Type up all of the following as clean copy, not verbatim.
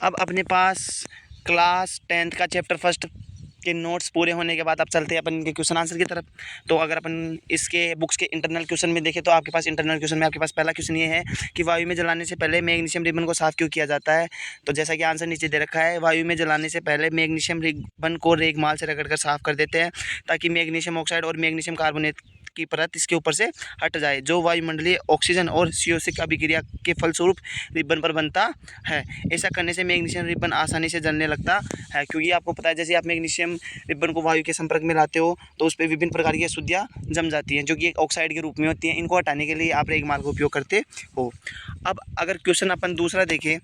अब अपने पास class 10th का चैप्टर फर्स्ट के नोट्स पूरे होने के बाद अब चलते हैं अपन के क्वेश्चन आंसर की तरफ। तो अगर अपन इसके बुक्स के इंटरनल क्वेश्चन में देखें तो आपके पास इंटरनल क्वेश्चन में आपके पास पहला क्वेश्चन ये है कि वायु में जलाने से पहले मैग्नीशियम रिबन को साफ क्यों किया जाता है। तो जैसा कि आंसर नीचे दे रखा है, वायु में जलाने से पहले मैग्नीशियम रिबन को रेगमाल से रगड़कर साफ कर देते हैं ताकि मैग्नीशियम ऑक्साइड और मैग्नीशियम कार्बोनेट की परत इसके ऊपर से हट जाए, जो वायुमंडलीय ऑक्सीजन और CO से अभिक्रिया के फलस्वरूप रिबन पर बनता है। ऐसा करने से मैग्नीशियम रिबन आसानी से जलने लगता है, क्योंकि आपको पता है जैसे आप मैग्नीशियम रिबन को वायु के संपर्क में लाते हो तो उस पर विभिन्न प्रकार की अशुद्धियाँ जम जाती हैं, जो कि एक ऑक्साइड के रूप में होती हैं। इनको हटाने के लिए आप रेगमाल का उपयोग करते हो। अब अगर क्वेश्चन अपन दूसरा देखें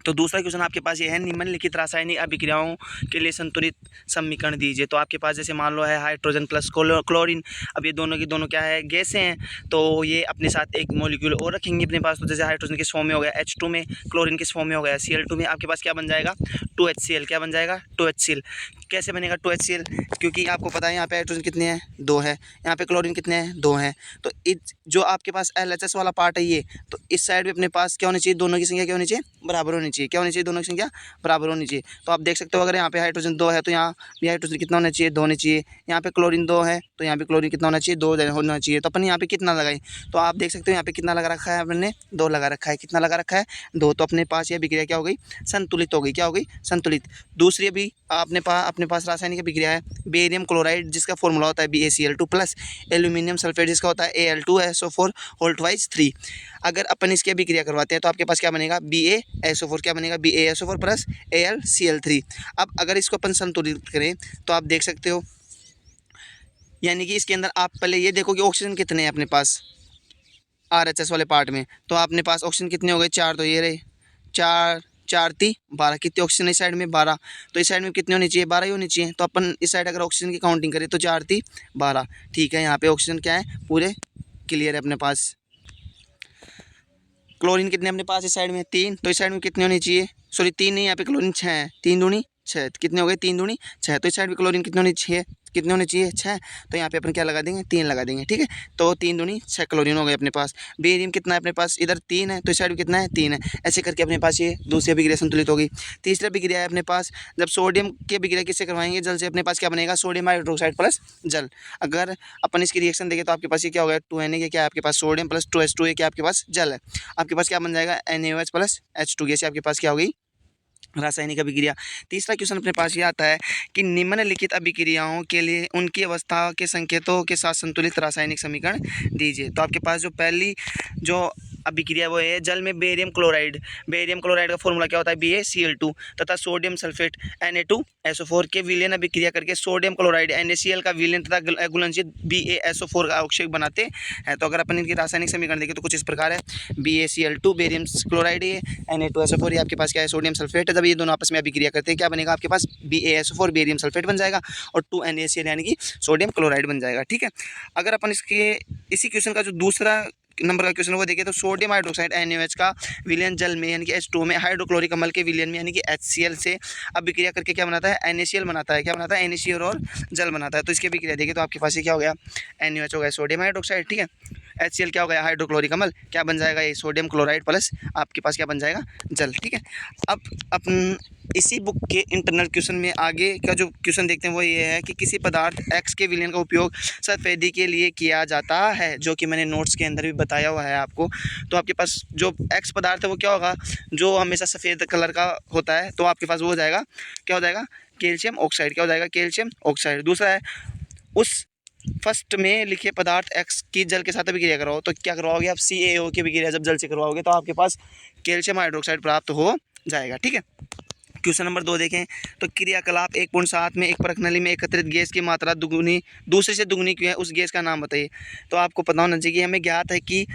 तो दूसरा क्वेश्चन आपके पास ये है, निम्नलिखित रासायनिक अभिक्रियाओं के लिए संतुलित समीकरण दीजिए। तो आपके पास जैसे मान लो है हाइड्रोजन प्लस क्लोरीन। अब ये दोनों की दोनों क्या है, गैसें हैं, तो ये अपने साथ एक मॉलिक्यूल और रखेंगे अपने पास। तो जैसे हाइड्रोजन किस फॉर्म में हो गया H2 में, क्लोरीन किस फॉर्म में हो गया Cl2 में। आपके पास क्या बन जाएगा 2HCl। क्या बन जाएगा 2HCl। कैसे बनेगा 2HCl, क्योंकि आपको पता है यहाँ पे हाइड्रोजन कितने हैं 2 है, यहाँ पे क्लोरीन कितने हैं 2 हैं। तो जो आपके पास LHS वाला पार्ट है ये, तो इस साइड में अपने पास क्या होनी चाहिए, दोनों की संख्या क्या होनी चाहिए बराबर होनी चाहिए। क्या होनी चाहिए, दोनों की संख्या बराबर होनी चाहिए। तो आप देख सकते हो अगर यहाँ पे हाइड्रोजन 2 है तो यहाँ भी हाइड्रोजन कितना होना चाहिए 2 होना चाहिए। यहाँ पे क्लोरीन 2 है तो यहाँ पे क्लोरीन कितना होना चाहिए 2 होना चाहिए। तो अपन यहाँ पे कितना लगाएं, तो आप देख सकते हो यहाँ पे कितना लगा रखा है अपन ने 2 लगा रखा है। कितना लगा रखा है 2। तो अपने पास यह अभिक्रिया क्या हो गई, संतुलित हो गई। क्या हो गई, संतुलित। दूसरी अभी अपने पास रासायनिक अभिक्रिया है बेरियम क्लोराइड, जिसका फॉर्मूला होता है BaCl2 प्लस एल्यूमिनियम सल्फेट, जिसका होता है Al2SO4 होल ट्वाइस 3। अगर अपन इसकी अभिक्रिया करवाते हैं तो आपके पास क्या बनेगा BaSO4। क्या बनेगा BaSO4 प्लस AlCl3। अब अगर इसको अपन संतुलित करें तो आप देख सकते हो, यानी कि इसके अंदर आप पहले ये देखो कि ऑक्सीजन कितने हैं अपने पास RHS वाले पार्ट में। तो अपने पास ऑक्सीजन कितने हो गए 4, तो ये रहे 4 4 3 12। कितने ऑक्सीजन इस साइड में 12, तो इस साइड में कितने होनी चाहिए 12 ही होनी चाहिए। तो अपन इस साइड अगर ऑक्सीजन की काउंटिंग करें तो 4 3 12। ठीक है, यहाँ पे ऑक्सीजन क्या है पूरे क्लियर है अपने पास। क्लोरीन कितने अपने पास इस साइड में 3, तो इस साइड में कितने होनी चाहिए, सॉरी 3 नहीं, यहाँ पे क्लोरीन 6 है। 3 दूनी 6, कितने हो गए 3 दूनी 6। तो इस साइड में क्लोरीन कितने होनी चाहिए, कितने होने चाहिए 6। तो यहाँ पे अपन क्या लगा देंगे 3 लगा देंगे। ठीक है, तो 3 दूनी 6 क्लोरीन हो गए अपने पास। बेरियम कितना है अपने पास, इधर 3 है तो इस साइड में कितना है 3 है। ऐसे करके अपने पास ये दूसरी अभिक्रिया संतुलित होगी। तीसरी अभिक्रिया है अपने पास, जब सोडियम की अभिक्रिया किससे करवाएंगे, जल से। अपने पास क्या बनेगा सोडियम हाइड्रोक्साइड प्लस जल। अगर अपन इसकी रिएक्शन देखें तो आपके पास ये क्या होगा 2Na के, क्या है आपके पास सोडियम प्लस 2H2 क्या आपके पास जल है। आपके पास क्या बन जाएगा NaOH प्लस H2 गैस आपके पास क्या हो गई रासायनिक अभिक्रिया। तीसरा क्वेश्चन अपने पास ये आता है कि निम्नलिखित अभिक्रियाओं के लिए उनकी अवस्था के संकेतों के साथ संतुलित रासायनिक समीकरण दीजिए। तो आपके पास जो पहली जो अभिक्रिया वो है जल में बेरियम क्लोराइड। बेरियम क्लोराइड का फॉर्मूला क्या होता है BaCl2 तथा सोडियम सल्फेट Na2SO4 के विलयन अभिक्रिया करके सोडियम क्लोराइड NaCl का विलयन तथा घुलनशील BaSO4 का अवक्षेप बनाते हैं। तो अगर अपन इनकी रासायनिक समीकरण देखें तो कुछ इस प्रकार है, BaCl2 बेरियम क्लोराइड है, Na2SO4 ये आपके पास क्या है सोडियम सल्फेट है। जब ये दोनों आपस में अभिक्रिया करते हैं क्या बनेगा आपके पास BaSO4 बेरियम सल्फेट बन जाएगा और 2NaCl यानी कि सोडियम क्लोराइड बन जाएगा। ठीक है, अगर अपन इसके इसी क्वेश्चन का जो दूसरा नंबर का क्वेश्चन वो देखिए तो सोडियम हाइड्रोक्साइड NaOH का विलयन जल में यानी कि H2 में हाइड्रोक्लोरिक अम्ल के विलयन में यानी कि HCl से अभिक्रिया करके क्या बनाता है NaCl बनाता है। क्या बनाता है NaCl और जल बनाता है। तो इसकी अभिक्रिया देखिए तो आपके पास ये क्या हो गया NaOH हो गया सोडियम हाइड्रोक्साइड। ठीक है, HCl क्या हो गया हाइड्रोक्लोरिक अम्ल, क्या बन जाएगा ये सोडियम क्लोराइड प्लस आपके पास क्या बन जाएगा जल। ठीक है, अब अपन इसी बुक के इंटरनल क्वेश्चन में आगे का जो क्वेश्चन देखते हैं वो ये है कि किसी पदार्थ X के विलयन का उपयोग सफेदी के लिए किया जाता है, जो कि मैंने नोट्स के अंदर भी बताया हुआ है आपको। तो आपके पास जो X पदार्थ है वो क्या होगा, जो हमेशा सफ़ेद कलर का होता है, तो आपके पास वो हो जाएगा क्या हो जाएगा कैल्शियम ऑक्साइड। क्या हो जाएगा कैल्शियम ऑक्साइड। दूसरा है उस फर्स्ट में लिखे पदार्थ X की जल के साथ अभिक्रिया कराओ, तो क्या करवाओगे आप CaO की अभिक्रिया जब जल से करवाओगे तो आपके पास कैल्शियम हाइड्रोक्साइड प्राप्त हो जाएगा। ठीक है, क्वेश्चन नंबर 2 देखें तो क्रियाकलाप 1.7 में एक परखनली में एकत्रित गैस की मात्रा दुगुनी दूसरे से दुगुनी क्यों है, उस गैस का नाम बताइए। तो आपको पता होना चाहिए कि हमें ज्ञात है कि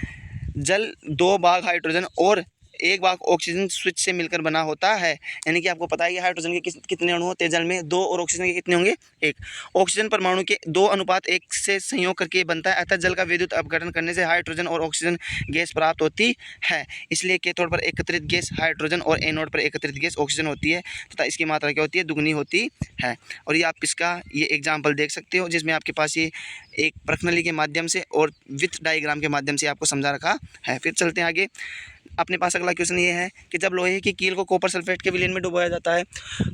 जल 2 भाग हाइड्रोजन और 1 भाग ऑक्सीजन स्विच से मिलकर बना होता है। यानी कि आपको पता है कि हाइड्रोजन के कितने अणु होते हैं जल में 2 और ऑक्सीजन के कितने होंगे 1। ऑक्सीजन परमाणु के 2 अनुपात 1 से संयोग करके बनता है, अतः जल का विद्युत अपघटन करने से हाइड्रोजन और ऑक्सीजन गैस प्राप्त होती है। इसलिए कैथोड पर एकत्रित गैस हाइड्रोजन और एनोड पर एकत्रित गैस ऑक्सीजन होती है तथा इसकी मात्रा क्या होती है दुगनी होती है। और ये आप इसका ये एग्जाम्पल देख सकते हो जिसमें आपके पास ये एक प्रश्नावली के माध्यम से और विथ डायग्राम के माध्यम से आपको समझा रखा है। फिर चलते हैं आगे। अपने पास अगला क्वेश्चन ये है कि जब लोहे की कील को कॉपर सल्फेट के विलयन में डुबोया जाता है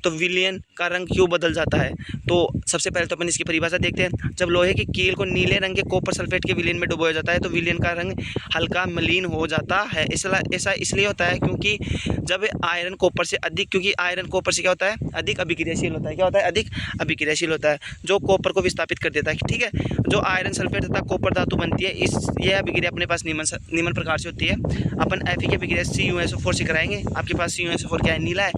तो विलयन का रंग क्यों बदल जाता है। तो सबसे पहले तो अपन इसकी परिभाषा देखते हैं। जब लोहे की कील को नीले रंग के कॉपर सल्फेट के विलयन में डुबोया जाता है तो विलयन का रंग हल्का मलिन हो जाता है। ऐसा इसलिए होता है क्योंकि जब आयरन कॉपर से अधिक, क्योंकि आयरन कॉपर से क्या होता है, अधिक अभिक्रियाशील होता है। क्या होता है, अधिक अभिक्रियाशील होता है, जो कॉपर को विस्थापित कर देता है। ठीक है, जो आयरन सल्फेट तथा कॉपर धातु बनती है, यह अभिक्रिया अपने पास निम्न प्रकार से होती है। अपन Fe की अभिक्रिया CuSO4 से कराएंगे। आपके पास CuSO4 क्या है, नीला है,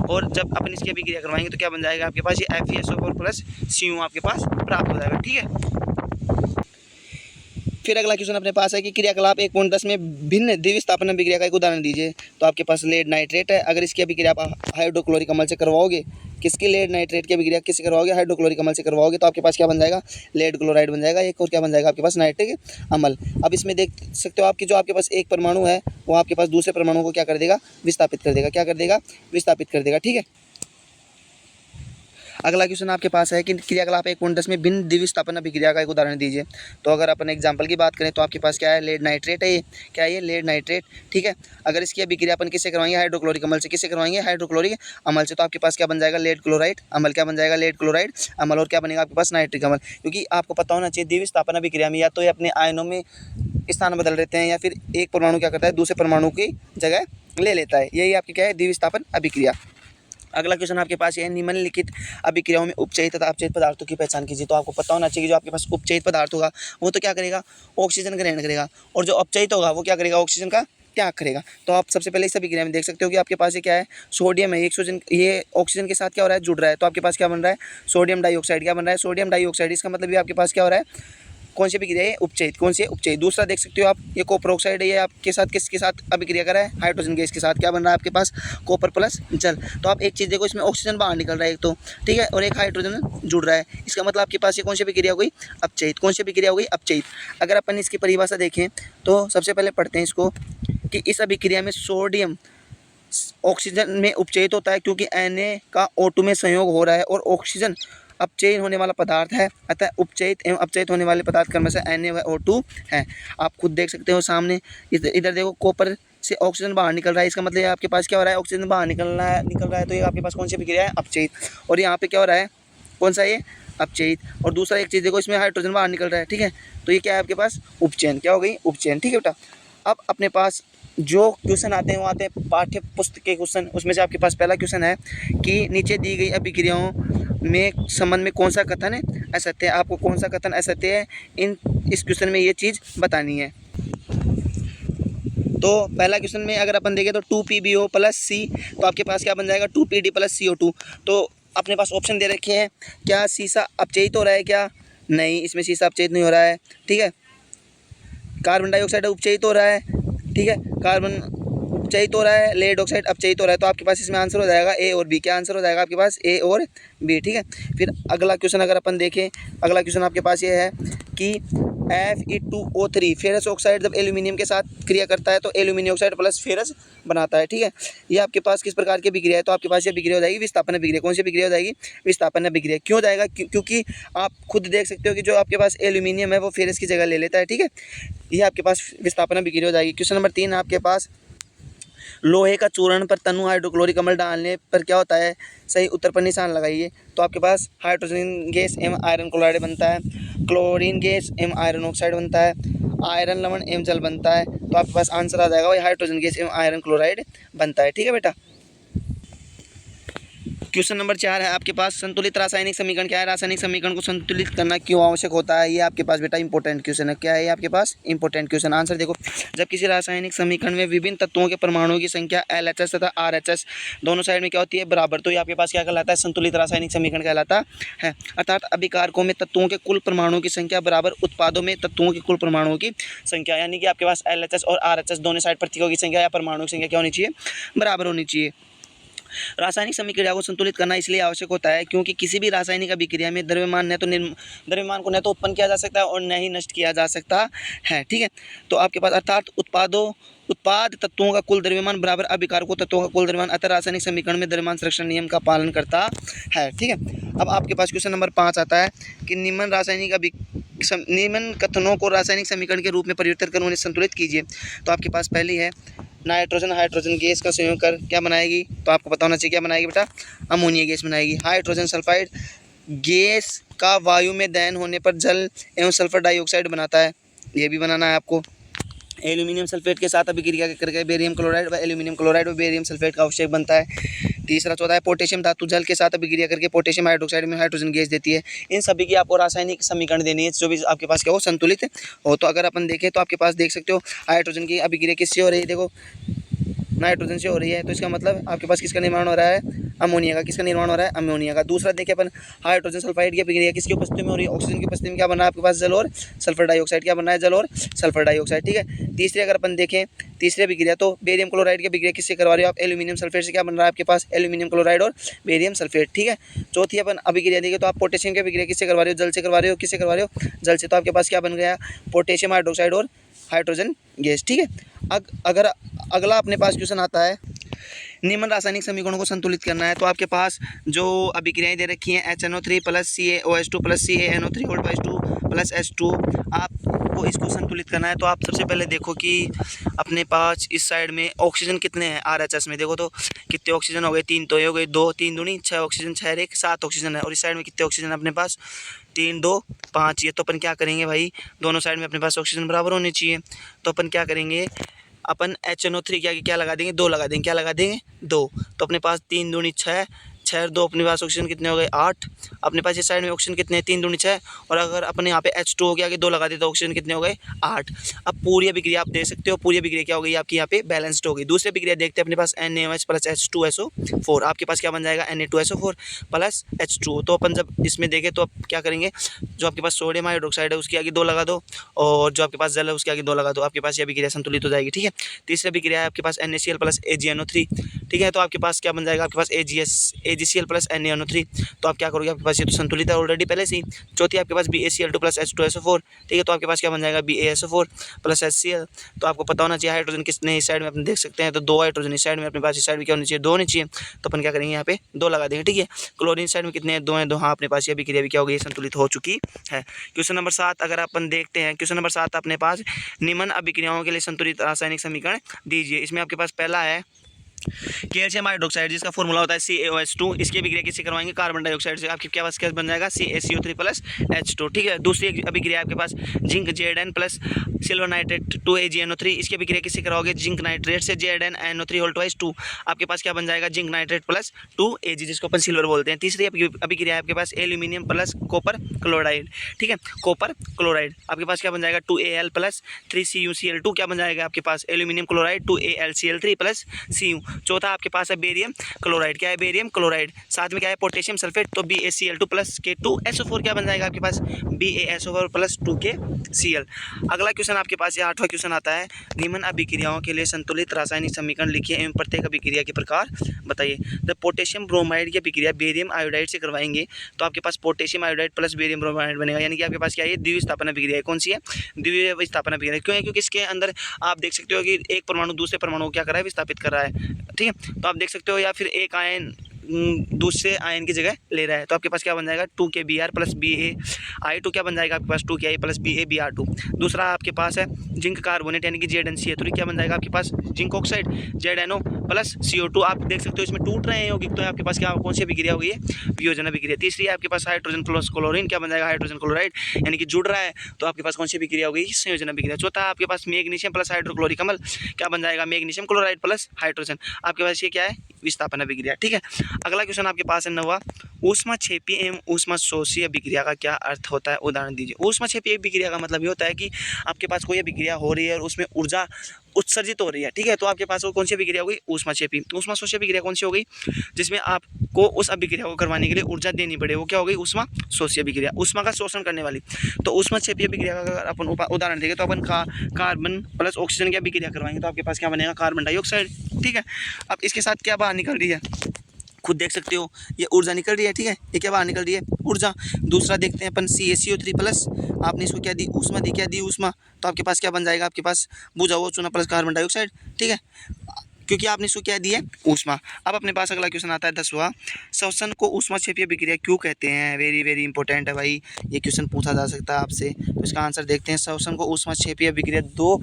और जब अपन इसकी अभिक्रिया करवाएंगे तो क्या बन जाएगा आपके पास, ये FeSO4 प्लस Cu आपके पास प्राप्त हो जाएगा। ठीक है, फिर अगला क्वेश्चन अपने पास है कि क्रियाकलाप 1.10 में भिन्न द्विविस्थापन अभिक्रिया का एक उदाहरण दीजिए। तो आपके पास लेड नाइट्रेट है। अगर इसकी अभिक्रिया आप हाइड्रोक्लोरिक अम्ल से करवाओगे, किसकी, लेड नाइट्रेट की अभिक्रिया किससे करवाओगे, हाइड्रोक्लोरिक अम्ल से करवाओगे, तो आपके पास क्या बन जाएगा, लेड क्लोराइड बन जाएगा। एक और क्या बन जाएगा आपके पास, नाइट्रिक अम्ल। अब इसमें देख सकते हो आपकी जो आपके पास एक परमाणु है वो आपके पास दूसरे परमाणु को क्या कर देगा, विस्थापित कर देगा। क्या कर देगा, विस्थापित कर देगा। ठीक है, अगला क्वेश्चन आपके पास है कि क्रियाकलाप 1.10 में भिन्न द्विविस्थापन अभिक्रिया का एक उदाहरण दीजिए। तो अगर अपन एग्जांपल की बात करें तो आपके पास क्या है, लेड नाइट्रेट है। ये क्या है, ये लेड नाइट्रेट। ठीक है, अगर इसकी अभिक्रिया अपन किससे करवाएंगे, हाइड्रोक्लोरिक अम्ल से। किससे करवाएंगे, हाइड्रोक्लोरिक अम्ल से। तो आपके पास क्या बन जाएगा, लेड क्लोराइड अम्ल। क्या बन जाएगा, लेड क्लोराइड अम्ल। और क्या बनेगा आपके पास, नाइट्रिक अम्ल। क्योंकि आपको पता होना चाहिए द्विविस्थापन अभिक्रिया में या तो ये अपने आयनों में स्थान बदल देते हैं या फिर एक परमाणु क्या करता है, दूसरे परमाणु की जगह ले लेता है। यही आपकी क्या है, द्विविस्थापन अभिक्रिया। अगला क्वेश्चन आपके पास ये है, निम्नलिखित अभिक्रियाओं में उपचयित तथा अपचयित पदार्थों की पहचान कीजिए। तो आपको पता होना चाहिए कि जो आपके पास उपचयित पदार्थ होगा वो तो क्या करेगा, ऑक्सीजन ग्रहण करेगा, और जो अपचयित होगा वो क्या करेगा, ऑक्सीजन का त्याग करेगा। तो आप सबसे पहले इस अभिक्रिया में देख सकते हो कि आपके पास ये क्या है, सोडियम है। ये ऑक्सीजन के साथ क्या हो रहा है, जुड़ रहा है। तो आपके पास क्या बन रहा है, सोडियम डाइऑक्साइड। क्या बन रहा है, सोडियम डाइऑक्साइड। इसका मतलब ये आपके पास क्या हो रहा है, कौन सी अभिक्रिया है, उपचयित। कौन सी है, उपचयित। दूसरा देख सकते हो आप, ये कॉपर ऑक्साइड है। ये आपके साथ किसके साथ अभिक्रिया कर रहा है, हाइड्रोजन गैस के साथ। क्या बन रहा है आपके पास, कॉपर प्लस जल। तो आप एक चीज़ देखो, इसमें ऑक्सीजन बाहर निकल रहा है एक तो, ठीक है, और एक हाइड्रोजन जुड़ रहा है। इसका मतलब आपके पास ये कौन सी अभिक्रिया हो गई, अपचयित। कौन सी अभिक्रिया हो गई, अपचयित। अगर अपन इसकी परिभाषा देखें तो सबसे पहले पढ़ते हैं इसको कि इस अभिक्रिया में सोडियम ऑक्सीजन में उपचयित होता है क्योंकि Na का O2 में संयोग हो रहा है, और ऑक्सीजन अपचयन होने वाला पदार्थ है। अतः उपचयित एवं अपचयित होने वाले पदार्थ क्रम से Na व O2 है। आप खुद देख सकते हो सामने, इधर देखो, कॉपर से ऑक्सीजन बाहर निकल रहा है। इसका मतलब आपके पास क्या हो रहा है, ऑक्सीजन बाहर निकल रहा है। तो ये आपके पास कौन सी अभिक्रिया है, अपचयित। और यहाँ पे क्या हो रहा है, कौन सा, ये अपचयित। और दूसरा एक चीज़ देखो, इसमें हाइड्रोजन बाहर निकल रहा है। ठीक है, तो ये क्या है आपके पास, उपचयन। क्या हो गई, उपचयन। ठीक है बेटा, अब अपने पास जो क्वेश्चन आते हैं वो आते हैं पाठ्य पुस्तक के क्वेश्चन। उसमें से आपके पास पहला क्वेश्चन है कि नीचे दी गई अभिक्रियाओं में संबंध में कौन सा कथन असत्य है। आपको कौन सा कथन असत्य है, इस क्वेश्चन में ये चीज़ बतानी है। तो पहला क्वेश्चन में अगर अपन देखें तो 2PbO + C, तो आपके पास क्या बन जाएगा, 2Pd + CO2। तो अपने पास ऑप्शन दे रखे हैं, क्या शीशा अपचयित हो रहा है, क्या नहीं, इसमें शीशा अपचयित नहीं हो रहा है। ठीक है, कार्बन डाइऑक्साइड उपचयित हो रहा है। ठीक है, कार्बन उपचयित हो रहा है, लेड ऑक्साइड अपचयित हो रहा है। तो आपके पास इसमें आंसर हो जाएगा A और B। क्या आंसर हो जाएगा आपके पास, A और B। ठीक है, फिर अगला क्वेश्चन अगर अपन देखें, अगला क्वेश्चन आपके पास ये है कि Fe2O3 फेरस ऑक्साइड जब एल्यूमिनियम के साथ क्रिया करता है तो एल्यूमिनियम ऑक्साइड प्लस फेरस बनाता है। ठीक है, ये आपके पास किस प्रकार की अभिक्रिया है, तो आपके पास ये अभिक्रिया हो जाएगी विस्थापन अभिक्रिया। कौन सी अभिक्रिया हो जाएगी, विस्थापन अभिक्रिया। क्यों जाएगा, क्योंकि आप खुद देख सकते हो कि जो आपके पास एल्यूमिनियम है वो फेरस की जगह ले लेता है। ठीक है, ये आपके पास विस्थापन अभिक्रिया हो जाएगी। क्वेश्चन नंबर 3 आपके पास, लोहे का चूर्ण पर तनु हाइड्रोक्लोरिक अम्ल डालने पर क्या होता है, सही उत्तर पर निशान लगाइए। तो आपके पास हाइड्रोजन गैस एवं आयरन क्लोराइड बनता है, क्लोरीन गैस एवं आयरन ऑक्साइड बनता है, आयरन लवण एवं जल बनता है। तो आपके पास आंसर आ जाएगा वही हाइड्रोजन गैस एवं आयरन क्लोराइड बनता है। ठीक है बेटा, क्वेश्चन नंबर 4 है आपके पास, संतुलित रासायनिक समीकरण क्या है, रासायनिक समीकरण को संतुलित करना क्यों आवश्यक होता है। ये आपके पास बेटा इंपॉर्टेंट क्वेश्चन है। क्या है ये आपके पास, इंपॉर्टेंट क्वेश्चन। आंसर देखो, जब किसी रासायनिक समीकरण में विभिन्न तत्वों के परमाणुओं की संख्या LHS तथा RHS दोनों साइड में क्या होती है, बराबर, तो ये आपके पास क्या कहलाता है, संतुलित रासायनिक समीकरण कहलाता है। अर्थात अभिकारकों में तत्वों के कुल परमाणुओं की संख्या बराबर उत्पादों में तत्वों के कुल परमाणुओं की संख्या, यानी कि आपके पास LHS और RHS दोनों साइड प्रतीकों की संख्या या परमाणुओं की संख्या क्या होनी चाहिए, बराबर होनी चाहिए। रासायनिक समीक्रिया को संतुलित करना इसलिए आवश्यक होता है क्योंकि किसी भी रासायनिक अभिक्रिया में द्रव्यमान द्रव्यमान को न तो उत्पन्न किया जा सकता है और न ही नष्ट किया जा सकता है। ठीक है, तो आपके पास अर्थात उत्पाद तत्वों का कुल द्रव्यमान बराबर अभिकारकों तत्वों का कुल द्रव्यमान, अतः रासायनिक समीकरण में द्रव्यमान संरक्षण नियम का पालन करता है। ठीक है, अब आपके पास क्वेश्चन नंबर 5 आता है कि निम्न कथनों को रासायनिक समीकरण के रूप में परिवर्तित कर उन्हें संतुलित कीजिए। तो आपके पास पहली है नाइट्रोजन हाइड्रोजन गैस का संयोग कर क्या बनाएगी, तो आपको पता होना चाहिए क्या बनाएगी बेटा, अमोनिया गैस बनाएगी। हाइड्रोजन सल्फाइड गैस का वायु में दहन होने पर जल एवं सल्फर डाइऑक्साइड बनाता है, ये भी बनाना है आपको। एल्यूमिनियम सल्फेट के साथ अभिक्रिया करके बेरियम क्लोराइड व एल्यूमिनियम क्लोराइड व बेरियम सल्फेट का अवशेष बनता है। तीसरा चौथा है पोटेशियम धातु जल के साथ अभिक्रिया करके पोटेशियम हाइड्रोक्साइड में हाइड्रोजन गैस देती है। इन सभी की आपको रासायनिक समीकरण देनी है जो भी आपके पास क्या हो, संतुलित हो। तो अगर अपन देखें तो आपके पास देख सकते हो हाइड्रोजन की अभिक्रिया किससे हो रही है, देखो नाइट्रोजन से हो रही है, तो इसका मतलब आपके पास किसका निर्माण हो रहा है, अमोनिया का। किसका निर्माण हो रहा है, अमोनिया का। दूसरा देखिए अपन हाइड्रोजन सल्फाइड की अभिक्रिया किसकी उपस्थिति में हो रही है, ऑक्सीजन की उपस्थिति में क्या बना है आपके पास, जल और सल्फर डाइऑक्साइड। क्या बना है, जल और सल्फर डाइऑक्साइड, ठीक है। तीसरी अगर अपन देखें तीसरी अभिक्रिया तो बेरियम क्लोराइड की अभिक्रिया किससे करवा रहे हो आप, एल्यूमिनियम सल्फेट से क्या बन रहा है आपके पास, एल्यूमिनियम क्लोराइड और बेरियम सल्फेट, ठीक है। चौथी अपन अभिक्रिया देखिए तो आप पोटेशियम की अभिक्रिया किससे करवा रहे हो, जल से करवा रहे हो। किससे करवा रहे हो, जल से। तो आपके पास क्या बन गया, पोटेशियम हाइड्रोक्साइड और हाइड्रोजन गैस, ठीक है। अगर अगला अपने पास क्वेश्चन आता है, निम्न रासायनिक समीकरणों को संतुलित करना है, तो आपके पास जो अभिक्रियाएं दे रखी हैं HNO3 plus CaOH2 plus CaNO3 plus H2, आपको इसको संतुलित करना है। तो आप सबसे पहले देखो कि अपने पास इस साइड में ऑक्सीजन कितने हैं RHS में, देखो तो कितने ऑक्सीजन हो गए, 3 तो ये हो गए, 2 3 दूनी 6 ऑक्सीजन, 6 1 7 ऑक्सीजन है। और इस साइड में कितने ऑक्सीजन है अपने पास, 3 2 5। ये तो अपन क्या करेंगे भाई, दोनों साइड में अपने पास ऑक्सीजन बराबर होने चाहिए। तो अपन क्या करेंगे, अपन HNO3 क्या लगा देंगे, 2 लगा देंगे। क्या लगा देंगे, 2। तो अपने पास 3 दूनी 6, 6 और 2 अपने पास ऑक्सीजन कितने हो गए, 8। अपने पास इस साइड में ऑक्सीजन कितने हैं, 3 दूनी 6। और अगर अपने यहाँ पे H2O के आगे 2 लगा देते तो ऑक्सीजन कितने हो गए, 8। अब पूरी अभिक्रिया आप देख सकते हो, पूरी अभिक्रिया क्या हो गई आपकी यहाँ पे, बैलेंस्ड हो गई। दूसरी अभिक्रिया देखते हैं अपने पास NaOH प्लस H2SO4, आपके पास क्या बन जाएगा, Na2SO4 प्लस H2O। तो अपन जब इसमें देखें तो आप क्या करेंगे, जो आपके पास सोडियम हाइड्रोक्साइड है उसके आगे 2 लगा दो, और जो आपके पास जल है उसके आगे 2 लगा दो, आपके पास ये अभिक्रिया संतुलित हो जाएगी, ठीक है। तीसरी अभिक्रिया है आपके पास NaCl प्लस AgNO3, ठीक है। तो आपके पास क्या बन जाएगा, आपके पास AgCl प्लस NaNO3। तो आप क्या करोगे, आपके पास ये तो संतुलित है ऑलरेडी पहले से ही। चौथी आपके पास BaCl2 प्लस H2SO4, ठीक है। तो आपके पास क्या बन जाएगा, BaSO4 प्लस HCl। तो आपको पता होना चाहिए हाइड्रोजन किसने इस साइड में अपन देख सकते हैं, तो 2 हाइड्रोजन इस साइड में, अपने पास इस साइड में क्या होनी चाहिए, 2 होनी चाहिए। तो अपन क्या करेंगे, यहाँ पे 2 लगा देंगे, ठीक है। क्लोरीन साइड में कितने हैं, 2 हैं, 2। हाँ, अपने पास ये अभिक्रिया भी क्या हो गई, संतुलित हो चुकी है। क्वेश्चन नंबर 7 अगर अपन देखते हैं, क्वेश्चन नंबर 7 अपने पास निम्न अभिक्रियाओं के लिए संतुलित रासायनिक समीकरण दीजिए। इसमें आपके पास पहला है कैल्शियम हाइड्रोक्साइड जिसका फॉर्मूला होता है CaOH2, इसकी अभिक्रिया किससे करवाएंगे, कार्बन डाइऑक्साइड से। आपके क्या पास क्या बन जाएगा, CaCO3 प्लस H2, ठीक है। दूसरी अभिक्रिया आपके पास zinc Zn plus silver nitrate 2AgNO3, इसकी अभिक्रिया किससे कराओगे, जिंक नाइट्रेट से ZnNO3 होल ट्वाइस 2। आपके पास क्या बन जाएगा, जिंक नाइट्रेट प्लस 2Ag जिसको अपन सिल्वर बोलते हैं। तीसरी अभिक्रिया आपके पास एल्यूमिनियम प्लस कॉपर क्लोराइड, ठीक है, कॉपर क्लोराइड। आपके पास क्या बन जाएगा, 2Al प्लस 3CuCl2, क्या बन जाएगा आपके पास, aluminium chloride 2AlCl3 plus Cu। चौथा आपके पास है बेरियम क्लोराइड, क्या है, बेरियम क्लोराइड। साथ में क्या है, पोटेशियम सल्फेट, तो BaCl2 प्लस K2SO4 क्या बन जाएगा आपके पास, BaSO4 प्लस 2KCl। अगला क्वेश्चन आपके पास ये 8वां क्वेश्चन आता है, निम्न अभिक्रियाओं के लिए संतुलित रासायनिक समीकरण लिखिए एवं प्रत्येक अभिक्रिया के प्रकार बताइए। जब पोटेशियम ब्रोमाइड की अभिक्रिया बेरियम आयोडाइड से करवाएंगे तो आपके पास potassium iodide plus barium bromide बनेगा, यानी कि आपके पास क्या है, द्विविस्थापन अभिक्रिया है। कौन सी है, द्विविस्थापन अभिक्रिया। क्यों है, क्योंकि इसके अंदर आप देख सकते हो कि एक परमाणु दूसरे परमाणु को क्या कर रहा है, विस्थापित कर रहा है, ठीक है। तो आप देख सकते हो, या फिर एक आयन दूसरे आयन की जगह ले रहा है। तो आपके पास क्या बन जाएगा, 2KBr प्लस BaI2, क्या बन जाएगा आपके पास, 2Ki प्लस BaBr2। दूसरा आपके पास है जिंक कार्बोनेट यानी कि ZnCl3, क्या बन जाएगा आपके पास, zinc oxide ZnO plus CO2। आप देख सकते हो इसमें टूट रहे हैं यौगिक, तो आपके पास क्या कौन सी अभिक्रिया होगी, वियोजन अभिक्रिया। तीसरी है आपके पास हाइड्रोजन प्लस क्लोरीन, क्या बन जाएगा, हाइड्रोजन क्लोराइड यानी कि जुड़ रहा है, तो आपके पास कौन सी अभिक्रिया होगी, संयोजन अभिक्रिया। चौथा आपके पास मैग्नीशियम प्लस हाइड्रोक्लोरिक अम्ल, क्या बन जाएगा, मैग्नीशियम क्लोराइड प्लस हाइड्रोजन। आपके पास ये क्या है, विस्थापन अभिक्रिया, ठीक है। अगला क्वेश्चन आपके पास है 9वां, ऊष्माक्षेपी एवं ऊष्माशोषी अभिक्रिया का क्या अर्थ होता है, उदाहरण दीजिए। ऊष्माक्षेपी अभिक्रिया का मतलब ये होता है कि आपके पास कोई अभिक्रिया हो रही है और उसमें ऊर्जा उत्सर्जित हो रही है, ठीक है। तो आपके पास वो कौन सी अभिक्रिया होगी, ऊष्माक्षेपी। ऊष्माशोषी अभिक्रिया कौन सी हो गई, जिसमें आपको उस अभिक्रिया को करवाने के लिए ऊर्जा देनी पड़े, वो क्या हो गई, ऊष्माशोषी अभिक्रिया, ऊष्मा का शोषण करने वाली। तो ऊष्माक्षेपी अभिक्रिया का अगर अपन उदाहरण देंगे तो अपन कार्बन प्लस ऑक्सीजन की अभिक्रिया करवाएंगे तो आपके पास क्या बनेगा, कार्बन डाइऑक्साइड, ठीक है। अब इसके साथ क्या बाहर निकल रही है, खुद देख सकते हो, ये ऊर्जा निकल रही है, ठीक है। ये क्या बाहर निकल रही है, ऊर्जा। दूसरा देखते हैं अपन CaCO3 प्लस, आपने इसको क्या दी, ऊष्मा दी, क्या दी, ऊष्मा। तो आपके पास क्या बन जाएगा, आपके पास बुझा हुआ चूना प्लस कार्बन डाइऑक्साइड, ठीक है। क्योंकि आपने इसको क्या दिया, ऊष्मा। अब अपने पास अगला क्वेश्चन आता है 10वां, श्वसन को ऊष्माक्षेपीय विक्रिया क्यों कहते हैं। वेरी वेरी इंपॉर्टेंट है भाई, ये क्वेश्चन पूछा जा सकता है आपसे। तो इसका आंसर देखते हैं। श्वसन को ऊष्माक्षेपीय विक्रिया दो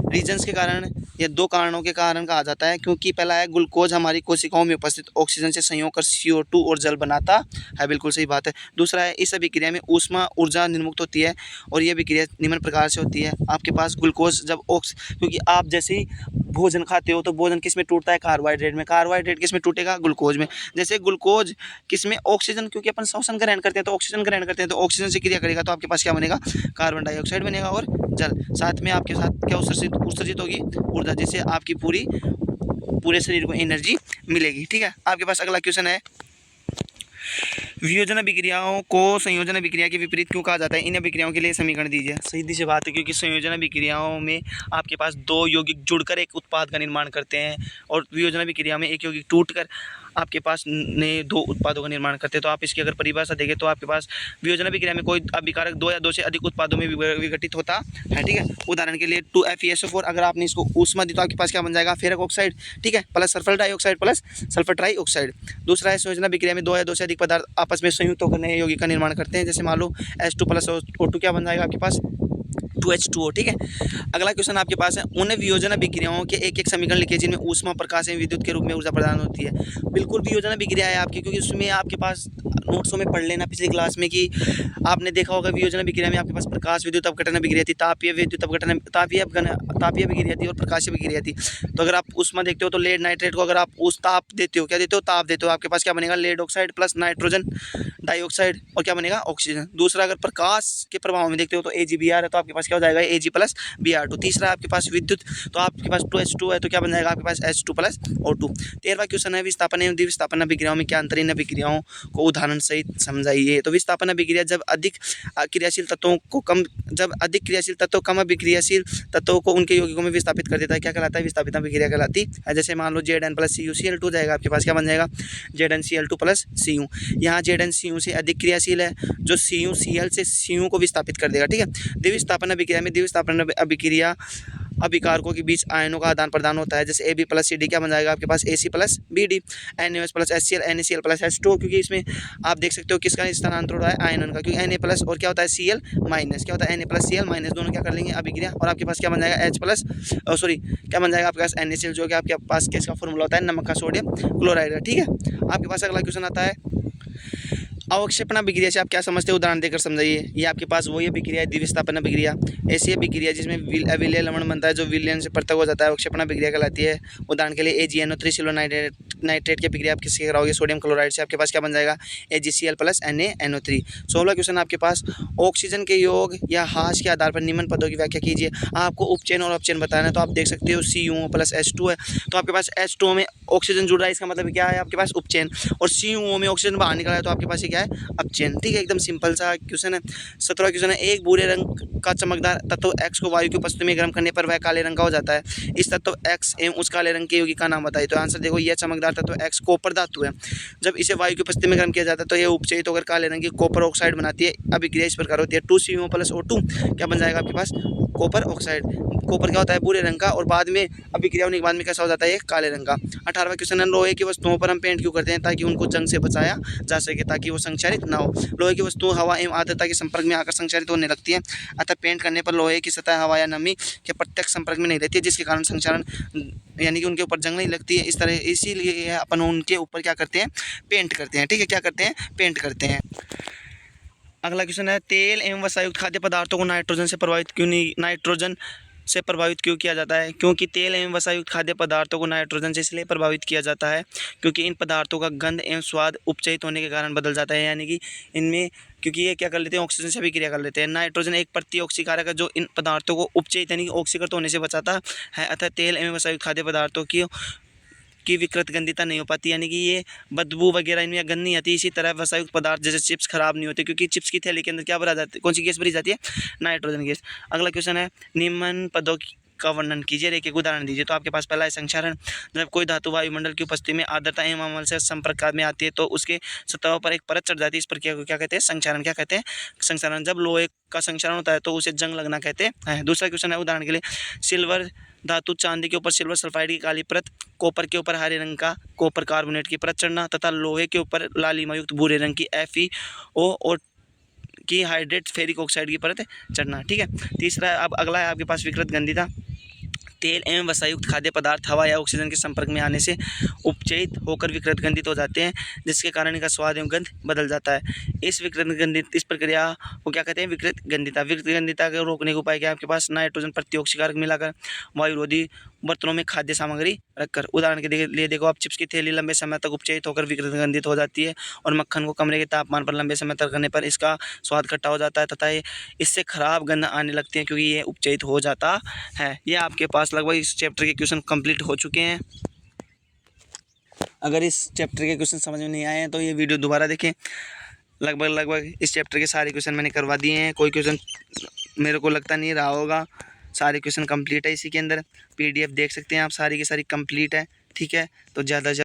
रीजन्स के कारण या दो कारणों के कारण कहा जाता है। क्योंकि पहला है ग्लूकोज हमारी कोशिकाओं में उपस्थित ऑक्सीजन से संयोग कर CO2 और जल बनाता है, बिल्कुल सही बात है। दूसरा है इस अभिक्रिया में ऊष्मा ऊर्जा निर्मुक्त होती है और यह विक्रिया निम्न प्रकार से होती है। आपके पास ग्लूकोज जब क्योंकि आप जैसे ही भोजन खाते हो तो भोजन किस में टूटता है, कार्बोहाइड्रेट में। कार्बोहाइड्रेट किस में टूटेगा, ग्लूकोज में। जैसे ग्लूकोज किस में, ऑक्सीजन, क्योंकि अपन श्वसन ग्रहण करते हैं तो ऑक्सीजन ग्रहण करते हैं तो ऑक्सीजन से क्रिया करेगा तो आपके पास क्या बनेगा, कार्बन डाइऑक्साइड बनेगा और जल। साथ में आपके साथ क्या उत्सर्जित होगी, ऊर्जा, जिससे आपकी पूरे शरीर को एनर्जी मिलेगी। ठीक है, आपके पास अगला क्वेश्चन है, वियोजन अभिक्रियाओं को संयोजन अभिक्रिया के विपरीत क्यों कहा जाता है। इन अभिक्रियाओं के लिए समीकरण दीजिए। सीधी सी बात है, क्योंकि संयोजन अभिक्रियाओं में आपके पास दो यौगिक जुड़कर एक उत्पाद का निर्माण करते हैं और वियोजन अभिक्रिया में एक यौगिक टूटकर आपके पास नए दो उत्पादों का निर्माण करते हैं। तो आप इसकी अगर परिभाषा देखें तो आपके पास वियोजन अभिक्रिया में कोई अभिकारक दो या दो से अधिक उत्पादों में विघटित होता है। ठीक है, उदाहरण के लिए 2FeSO4, अगर आपने इसको ऊष्मा दी तो आपके पास क्या बन जाएगा, फेरक ऑक्साइड। ठीक है, plus sulphur dioxide plus sulphur trioxide. दूसरा है संयोजन अभिक्रिया में दो या दो से अधिक पदार्थ आपस में संयुक्त होकर नए यौगिक का निर्माण करते हैं। जैसे मान लो H2 प्लस O2 क्या बन जाएगा आपके पास, 2H2O। ठीक है, अगला क्वेश्चन आपके पास है, उन वियोजन अभिक्रियाओं के एक एक समीकरण लिखिए जिनमें ऊष्मा, प्रकाश एवं विद्युत के रूप में ऊर्जा प्रदान होती है। बिल्कुल वियोजन अभिक्रिया है आपकी, क्योंकि उसमें आपके पास नोट्सों में पढ़ लेना पिछली क्लास में कि आपने देखा होगा वियोजन अभिक्रिया में आपके पास प्रकाश विद्युत अपघटन अभिक्रिया थी, तापीय विद्युत अपघटन, तापीय अभिक्रिया थी और प्रकाशीय अभिक्रिया थी। तो अगर आप ऊष्मा देखते हो तो लेड नाइट्रेट को अगर आप उस ताप देते हो, क्या देते हो, ताप देते हो, आपके पास क्या बनेगा, lead oxide plus nitrogen dioxide और क्या बनेगा, ऑक्सीजन। दूसरा अगर प्रकाश के प्रभाव में देखते हो तो AgBr है तो आपके पास क्या हो जाएगा, Ag प्लस Br2। तीसरा आपके पास विद्युत तो आपके पास 2H2 है तो क्या बन जाएगा आपके पास H2 प्लस O2। 13वां क्वेश्चन है, विस्थापन एवं द्विविस्थापन अभिक्रियाओं में क्या अंतर, इन अभिक्रियाओं को उदाहरण सहित समझाइए। तो विस्थापन अभिक्रिया जब अधिक क्रियाशील तत्व कम अभिक्रियाशील तत्वों को उनके यौगिकों में विस्थापित कर देता है, क्या कहलाता है, विस्थापित अभिक्रिया कहलाती है। जैसे मान लो Zn प्लस Cu Cl2 जाएगा, आपके पास क्या बन जाएगा, ZnCl2 प्लस Cu। यहाँ ZnCu से अधिक क्रियाशील है जो Cu Cl से Cu को विस्थापित कर देगा। ठीक है, द्विविस्थापन अभिक्रिया में द्विविस्थापन अभिक्रिया अभिकारकों के बीच आयनों का आदान प्रदान होता है। जैसे AB प्लस CD क्या बन जाएगा आपके पास, AC plus BD। NaOH plus HCl, NaCl plus H2, क्योंकि इसमें आप देख सकते हो किसका स्थानांतरण हो रहा है, आयनन का, क्योंकि Na प्लस और क्या होता है Cl माइनस, क्या होता है Na प्लस Cl माइनस, दोनों क्या कर लेंगे अभिक्रिया और आपके पास क्या बन जाएगा H प्लस क्या बन जाएगा आपके पास NaCl, जो कि आपके पास किसका फॉर्मूला होता है, नमक का सोडियम क्लोराइड का। ठीक है, आपके पास अगला क्वेश्चन आता है, अवक्षेपण अभिक्रिया से आप क्या समझते हो, उदाहरण देकर समझाइए। ये आपके पास वही अभिक्रिया है द्विविस्थापन अभिक्रिया, ऐसी अभिक्रिया जिसमें अविलेय लवण बनता है जो विलयन से पृथक हो जाता है, अवक्षेपण अभिक्रिया कहलाती है। उदाहरण के लिए AgNO3 सिल्वर नाइट्रेट की अभिक्रिया आप किससे कराओगे, सोडियम क्लोराइड से, आपके पास क्या बन जाएगा AgCl प्लस NaNO3। 16वां क्वेश्चन आपके पास, ऑक्सीजन के योग या हाश के आधार पर निम्न पदों की व्याख्या कीजिए। आपको उपचयन और अपचयन बताना है तो आप देख सकते हो CuO प्लस H2 है तो आपके पास H2O में ऑक्सीजन जुड़ रहा है, इसका मतलब क्या है आपके पास उपचयन, और CuO में ऑक्सीजन बाहर निकला है तो आपके पास क्या है, अपचयन। ठीक है, एकदम सिंपल सा क्वेश्चन है। 17वां क्वेश्चन है, एक भूरे रंग का चमकदार तत्व X को वायु की उपस्थिति में गर्म करने पर वह काले रंग का हो जाता है। इस तत्व X एवं उस काले रंग के यौगिक का नाम बताइए। तो आंसर देखो, यह चमकदार तत्व X कॉपर धातु है। जब इसे वायु की उपस्थिति में गर्म किया जाता है तो यह उपचयित होकर काले रंग की कॉपर ऑक्साइड बनाती है। अभिक्रिया इस प्रकार होती है, 2Cu प्लस O2 क्या बन जाएगा आपके पास, कॉपर ऑक्साइड। कॉपर क्या होता है, भूरे रंग का, और बाद में अभिक्रिया होने के बाद में कैसा हो जाता है, काले रंग का। 18वां क्वेश्चन है, लोहे की वस्तुओं पर हम पेंट क्यों करते हैं, ताकि उनको जंग से बचाया जा सके, ताकि वो संक्षारित ना हो। लोहे की वस्तु हवा एवं आर्द्रता के संपर्क में आकर संक्षारित होने लगती है, अतः पेंट करने पर लोहे की सतह हवा या नमी के प्रत्यक्ष संपर्क में नहीं रहती है, जिसके कारण संक्षारण यानी कि उनके ऊपर जंग नहीं लगती है। इस तरह इसीलिए अपन उनके ऊपर क्या करते हैं, पेंट करते हैं। ठीक है, क्या करते हैं, पेंट करते हैं। अगला क्वेश्चन है, तेल एवं वसायुक्त खाद्य पदार्थों को नाइट्रोजन से प्रभावित क्यों किया जाता है। क्योंकि तेल एवं वसायुक्त खाद्य पदार्थों को नाइट्रोजन से इसलिए प्रभावित किया जाता है क्योंकि इन पदार्थों का गंध एवं स्वाद उपचयित होने के कारण बदल जाता है, यानी कि इनमें, क्योंकि ये क्या कर लेते हैं, ऑक्सीजन से भी क्रिया कर लेते हैं। नाइट्रोजन एक प्रतिऑक्सीकारक है जो इन पदार्थों को उपचयित यानी कि ऑक्सीकृत होने से बचाता है, अतः तेल एवं वसायुक्त खाद्य पदार्थों की विकृत गंधिता नहीं हो पाती, यानी कि ये बदबू वगैरह इनमें गंध नहीं आती। इसी तरह वसायुक्त पदार्थ जैसे चिप्स खराब नहीं होते, क्योंकि चिप्स की थैली के अंदर क्या भरा जाता है, कौन सी गैस भरी जाती है, नाइट्रोजन गैस। अगला क्वेश्चन है, निम्न पदों का वर्णन कीजिए, एक एक उदाहरण दीजिए। तो आपके पास पहला है संक्षारण। जब कोई धातु वायुमंडल की उपस्थिति में आर्द्रता एवं अम्ल से संपर्क में आती है तो उसके सतह पर एक परत चढ़ जाती है, इस प्रक्रिया को क्या कहते हैं, संक्षारण। क्या कहते हैं, संक्षारण। जब लोहे का संक्षारण होता है तो उसे जंग लगना कहते हैं। दूसरा क्वेश्चन है, उदाहरण के लिए सिल्वर धातु चांदी के ऊपर सिल्वर सल्फाइड की काली परत, कॉपर के ऊपर हरे रंग का कॉपर कार्बोनेट की परत चढ़ना तथा लोहे के ऊपर लालिमा युक्त भूरे रंग की FeO और की हाइड्रेट फेरिक ऑक्साइड की परत चढ़ना। ठीक है। तीसरा अब अगला है आपके पास विकृत गंधिता। तेल एवं वसायुक्त खाद्य पदार्थ हवा या ऑक्सीजन के संपर्क में आने से उपचयित होकर विकृत गंधित हो जाते हैं, जिसके कारण इनका स्वाद एवं गंध बदल जाता है। इस प्रक्रिया को क्या कहते हैं? विकृत गंधिता। विकृत गंधिता को रोकने के उपाय क्या है आपके पास? नाइट्रोजन प्रतिऑक्सीकारक मिलाकर, वायुरोधी बर्तनों में खाद्य सामग्री रखकर। उदाहरण के लिए देखो, आप चिप्स की थैली लंबे समय तक उपचयित होकर विकृत गंधित हो जाती है और मक्खन को कमरे के तापमान पर लंबे समय तक रखने पर इसका स्वाद खट्टा हो जाता है तथा इससे खराब गंध आने लगती है, क्योंकि ये उपचयित हो जाता है। ये आपके पास लगभग इस चैप्टर के क्वेश्चन कंप्लीट हो चुके हैं। अगर इस चैप्टर के क्वेश्चन समझ में नहीं आए हैं तो ये वीडियो दोबारा देखें। लगभग इस चैप्टर के सारे क्वेश्चन मैंने करवा दिए हैं। कोई क्वेश्चन मेरे को लगता नहीं रहा होगा, सारे क्वेश्चन कंप्लीट है इसी के अंदर। PDF देख सकते हैं आप, सारी की सारी कंप्लीट है। ठीक है, तो ज़्यादा